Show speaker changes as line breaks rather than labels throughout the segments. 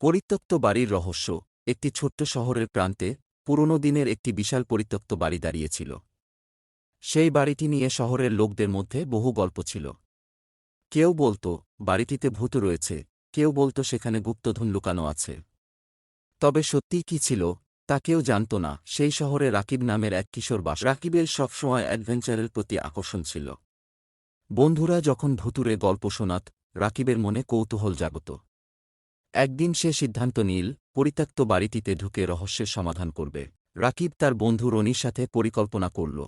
পরিত্যক্ত বাড়ির রহস্য। একটি ছোট্ট শহরের প্রান্তে পুরনো দিনের একটি বিশাল পরিত্যক্ত বাড়ি দাঁড়িয়েছিল। সেই বাড়িটি নিয়ে শহরের লোকদের মধ্যে বহু গল্প ছিল। কেউ বলত বাড়িটিতে ভূত রয়েছে, কেউ বলত সেখানে গুপ্তধন লুকানো আছে। তবে সত্যিই কি ছিল তা কেউ জানত না। সেই শহরে রাকিব নামের এক কিশোর বাস। রাকিবের সবসময় অ্যাডভেঞ্চারের প্রতি আকর্ষণ ছিল। বন্ধুরা যখন ভুতুরে গল্প শোনাত, রাকিবের মনে কৌতূহল জাগত। একদিন সে সিদ্ধান্ত নিল পরিত্যক্ত বাড়িটিতে ঢুকে রহস্যের সমাধান করবে। রাকিব তার বন্ধু রনির সাথে পরিকল্পনা করল।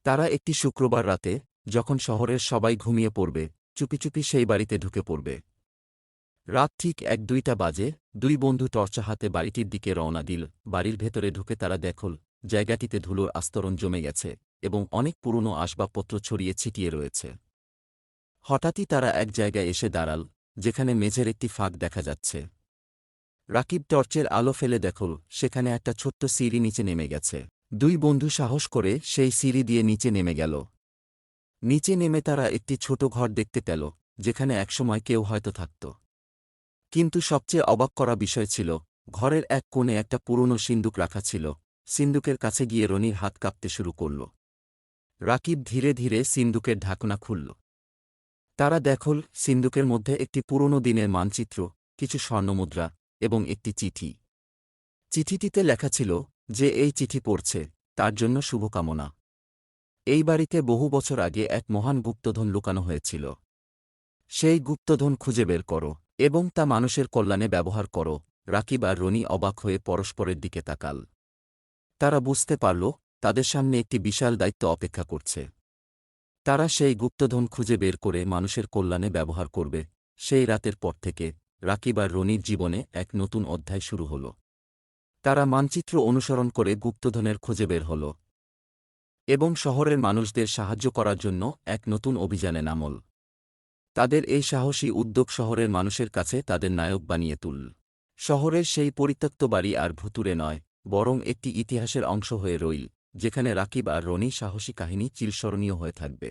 তারা একটি শুক্রবার রাতে, যখন শহরের সবাই ঘুমিয়ে পড়বে, চুপি চুপি সেই বাড়িতে ঢুকে পড়বে। রাত ঠিক 1-2টা বাজে। দুই বন্ধু টর্চা হাতে বাড়িটির দিকে রওনা দিল। বাড়ির ভেতরে ঢুকে তারা দেখল জায়গাটিতে ধুলোর আস্তরণ জমে গেছে এবং অনেক পুরনো আসবাবপত্র ছড়িয়ে ছিটিয়ে রয়েছে। হঠাৎই তারা এক জায়গায় এসে দাঁড়াল, যেখানে মেঝের একটি ফাঁক দেখা যাচ্ছে। রাকিব টর্চের আলো ফেলে দেখল সেখানে একটা ছোট্ট সিঁড়ি নিচে নেমে গেছে। দুই বন্ধু সাহস করে সেই সিঁড়ি দিয়ে নিচে নেমে গেল। নিচে নেমে তারা একটি ছোট ঘর দেখতে পেল, যেখানে একসময় কেউ হয়তো থাকত। কিন্তু সবচেয়ে অবাক করা বিষয় ছিল, ঘরের এক কোণে একটা পুরনো সিন্দুক রাখা ছিল। সিন্দুকের কাছে গিয়ে রনির হাত কাঁপতে শুরু করল। রাকিব ধীরে ধীরে সিন্দুকের ঢাকনা খুলল। তারা দেখল সিন্দুকের মধ্যে একটি পুরনো দিনের মানচিত্র, কিছু স্বর্ণমুদ্রা এবং একটি চিঠি। চিঠিটিতে লেখা ছিল যে এই চিঠি পড়ছে তার জন্য শুভকামনা। এই বাড়িতে বহু বছর আগে এক মহান গুপ্তধন লুকানো হয়েছিল। সেই গুপ্তধন খুঁজে বের করো এবং তা মানুষের কল্যাণে ব্যবহার করো। রাকিব আর রনি অবাক হয়ে পরস্পরের দিকে তাকাল। তারা বুঝতে পারল তাদের সামনে একটি বিশাল দায়িত্ব অপেক্ষা করছে। তারা সেই গুপ্তধন খুঁজে বের করে মানুষের কল্যাণে ব্যবহার করবে। সেই রাতের পর থেকে রাকিব আর রনির জীবনে এক নতুন অধ্যায় শুরু হল। তারা মানচিত্র অনুসরণ করে গুপ্তধনের খোঁজে বের হল এবং শহরের মানুষদের সাহায্য করার জন্য এক নতুন অভিযানে নামল। তাদের এই সাহসী উদ্যোগ শহরের মানুষের কাছে তাদের নায়ক বানিয়ে তুলল। শহরের সেই পরিত্যক্ত বাড়ি আর ভুতুরে নয়, বরং একটি ইতিহাসের অংশ হয়ে রইল, যেখানে রাকিব আর রনি সাহসী কাহিনী চিরস্মরণীয় হয়ে থাকবে।